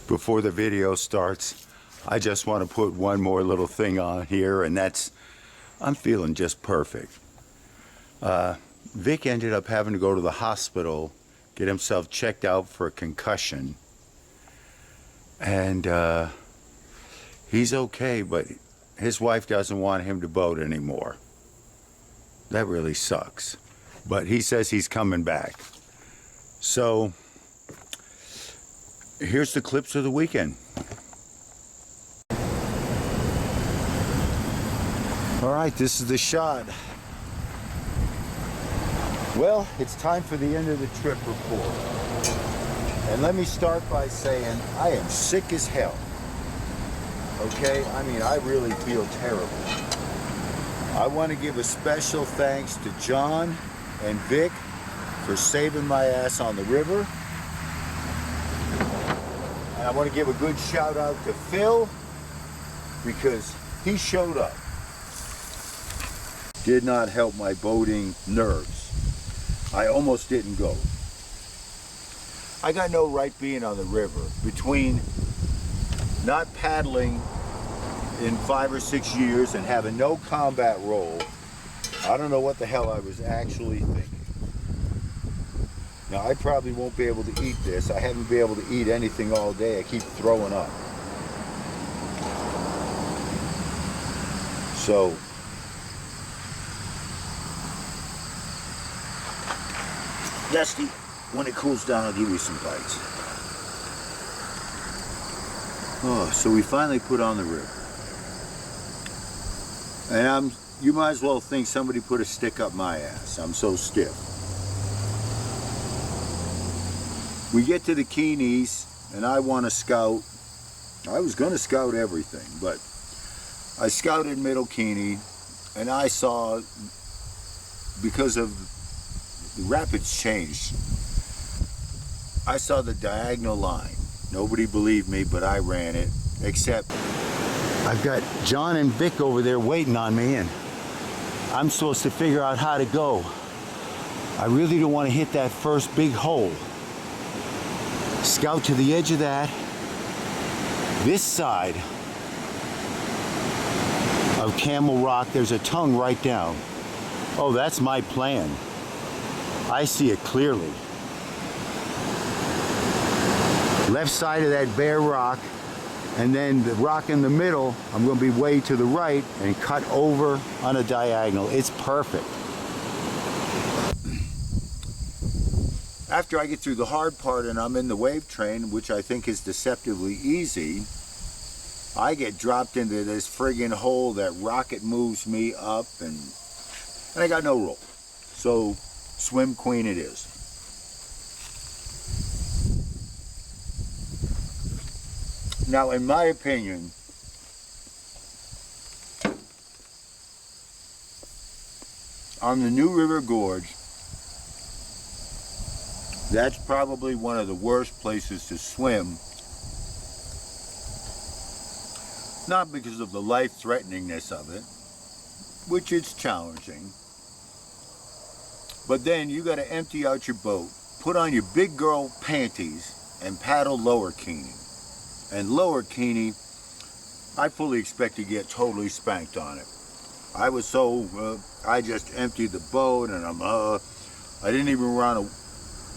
Before the video starts, I just want to put one more little thing on here, and that's I'm feeling just perfect. Vic ended up having to go to the hospital, get himself checked out for a concussion, and he's okay, but his wife doesn't want him to boat anymore. That really sucks, but he says he's coming back. So here's the clips of the weekend. All right, this is the shot. Well, it's time for the end of the trip report. And let me start by saying I am sick as hell. Okay, I mean, I really feel terrible. I want to give a special thanks to John and Vic for saving my ass on the river. And I want to give a good shout out to Phil because he showed up. Did not help my boating nerves. I almost didn't go. I got no right being on the river. Between not paddling in 5 or 6 years and having no combat role, I don't know what the hell I was actually thinking. Now, I probably won't be able to eat this. I haven't been able to eat anything all day. I keep throwing up. So, Dusty, when it cools down, I'll give you some bites. Oh, so we finally put on the river. And you might as well think somebody put a stick up my ass. I'm so stiff. We get to the Keys, and I want to scout. I was going to scout everything, but I scouted Middle Keene, and I saw, because of the rapids changed, I saw the diagonal line. Nobody believed me, but I ran it, except I've got John and Vic over there waiting on me, and I'm supposed to figure out how to go. I really don't want to hit that first big hole. Scout to the edge of that. This side of Camel Rock, there's a tongue right down. Oh, that's my plan. I see it clearly. Left side of that bare rock, and then the rock in the middle, I'm going to be way to the right and cut over on a diagonal. It's perfect. After I get through the hard part and I'm in the wave train, which I think is deceptively easy, I get dropped into this friggin' hole that rocket moves me up, and I got no roll. So swim queen it is. Now, in my opinion, on the New River Gorge, that's probably one of the worst places to swim. Not because of the life-threateningness of it, which is challenging, but then you got to empty out your boat, put on your big girl panties, and paddle Lower Keene. And Lower Keene, I fully expect to get totally spanked on it. I was so, I just emptied the boat, and I didn't even want to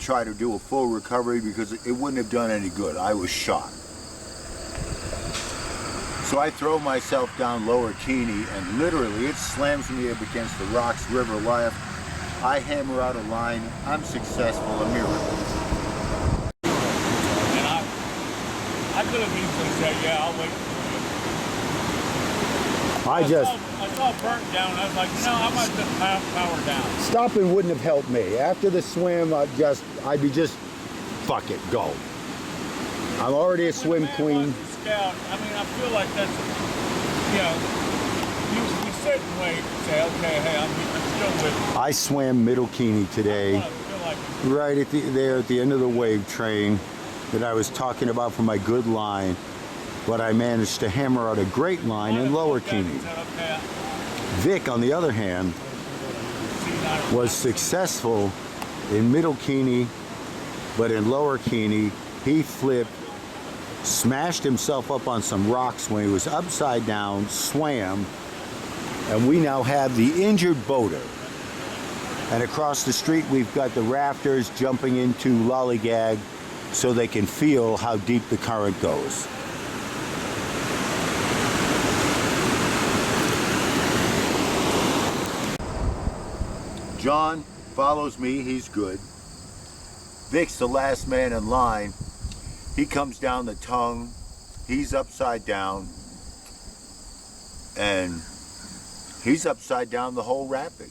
try to do a full recovery because it wouldn't have done any good. I was shot. So I throw myself down Lower Keene, and literally it slams me up against the rocks, river left. I hammer out a line. I'm successful, a miracle. I could have easily said, yeah, I'll wait for you. I saw it burnt down. I was like, no, I might just power down. Stopping wouldn't have helped me. After the swim, I'd be just, fuck it, go. I'm already a swim queen. Scout, I mean, I feel like that's, you sit and wait and say, okay, hey, I'm still with you. I swam Middle Keene today, right at the end of the wave train that I was talking about for my good line, but I managed to hammer out a great line in Lower Keene. Vic, on the other hand, was successful in Middle Keene, but in Lower Keene, he flipped smashed himself up on some rocks when he was upside down, swam, and we now have the injured boater. And across the street we've got the rafters jumping into lollygag so they can feel how deep the current goes. John follows me, he's good. Vic's the last man in line. He comes down the tongue, he's upside down, and he's upside down the whole rapid.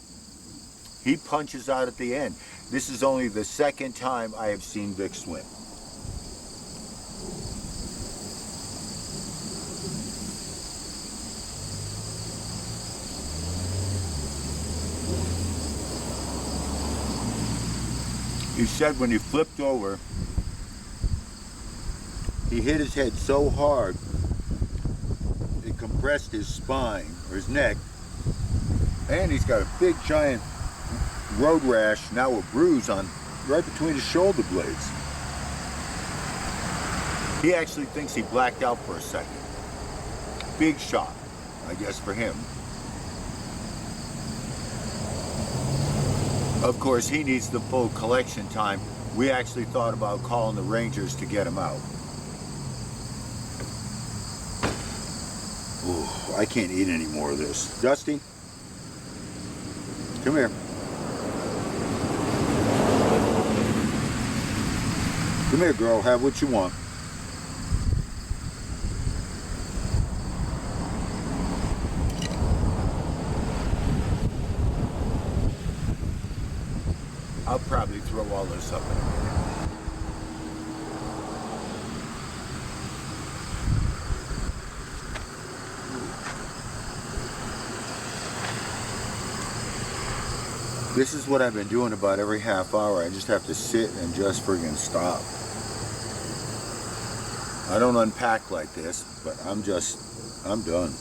He punches out at the end. This is only the second time I have seen Vic swim. He said when he flipped over, he hit his head so hard, it compressed his spine, or his neck, and he's got a big giant road rash, now a bruise on right between his shoulder blades. He actually thinks he blacked out for a second. Big shock, I guess, for him. Of course, he needs the full collection time. We actually thought about calling the Rangers to get him out. Ooh, I can't eat any more of this. Dusty, come here. Come here, girl, have what you want. I'll probably throw all this up in a minute. This is what I've been doing about every half hour. I just have to sit and just friggin' stop. I don't unpack like this, but I'm done.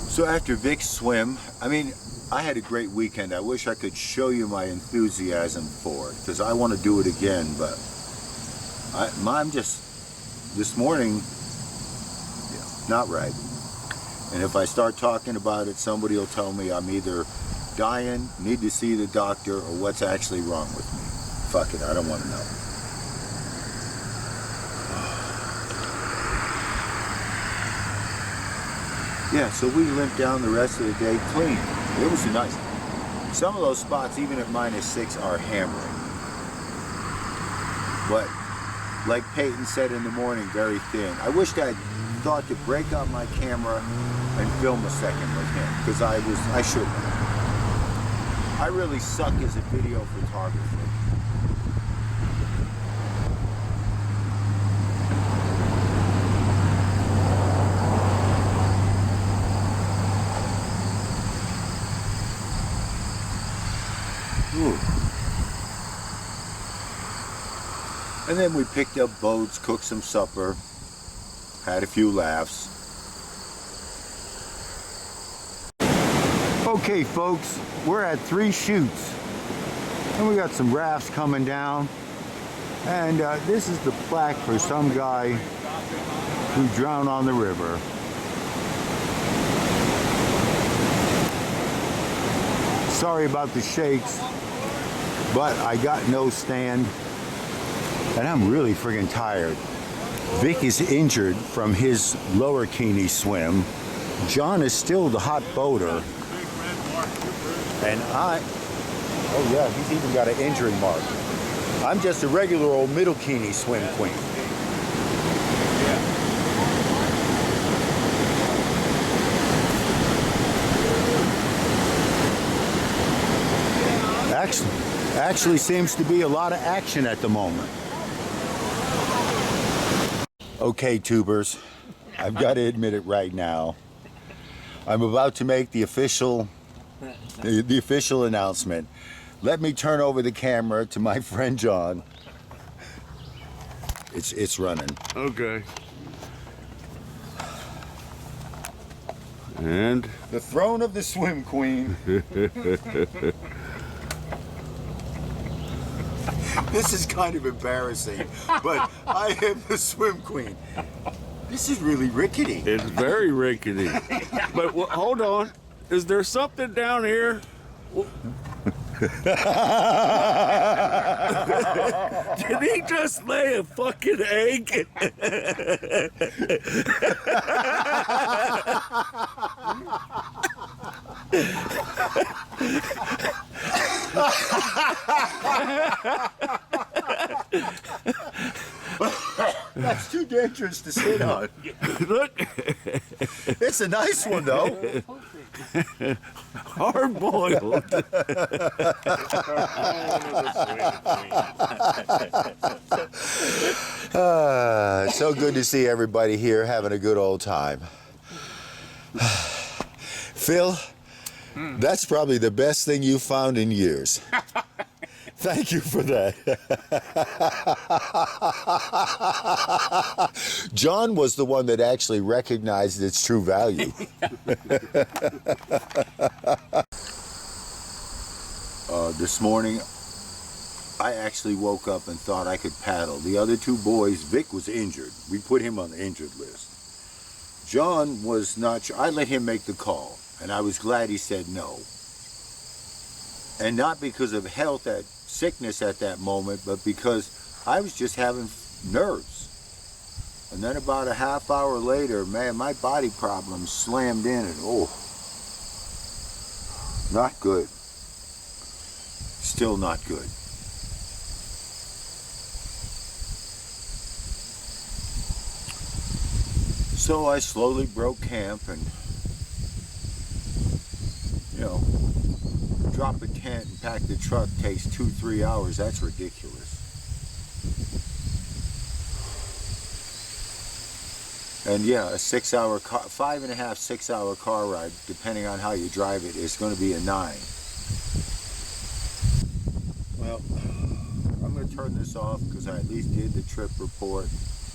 So after Vic's swim, I mean, I had a great weekend. I wish I could show you my enthusiasm for it, because I want to do it again, but I'm just, this morning, yeah, not right. And if I start talking about it, somebody will tell me I'm either dying, need to see the doctor, or what's actually wrong with me. Fuck it, I don't want to know. Yeah, so we limped down the rest of the day clean. It was nice. Some of those spots, even at -6, are hammering. But, like Peyton said in the morning, very thin. I wished I'd thought to break out my camera and film a second with him, because I should have. I really suck as a video photographer. Ooh. And then we picked up boats, cooked some supper, had a few laughs. Okay folks, we're at 3 chutes and we got some rafts coming down, and this is the plaque for some guy who drowned on the river. Sorry about the shakes, but I got no stand and I'm really friggin' tired. Vic is injured from his lower Keeney swim. John is still the hot boater. And oh yeah, he's even got an injury mark. I'm just a regular old middle Keeney swim queen. Actually seems to be a lot of action at the moment. Okay, tubers, I've got to admit it right now. I'm about to make the official announcement. Let me turn over the camera to my friend John. It's running. Okay. And the throne of the swim queen. This is kind of embarrassing, but I am the swim queen. This is really rickety. It's very rickety. But hold on. Is there something down here? Did he just lay a fucking egg? That's too dangerous to sit on. Look, It's a nice one, though. hard boiled. So good to see everybody here having a good old time. Phil, that's probably the best thing you've found in years. Thank you for that. John was the one that actually recognized its true value. This morning, I actually woke up and thought I could paddle. The other two boys, Vic was injured. We put him on the injured list. John was not sure. I let him make the call, and I was glad he said no. And not because of sickness at that moment, but because I was just having nerves. And then about a half hour later, man, my body problems slammed in, and oh, not good. Still not good. So I slowly broke camp and, drop a tent and pack the truck takes 2-3 hours. That's ridiculous. And yeah, a 5.5, 6-hour car ride, depending on how you drive it, is going to be a 9. Well, I'm going to turn this off because I at least did the trip report.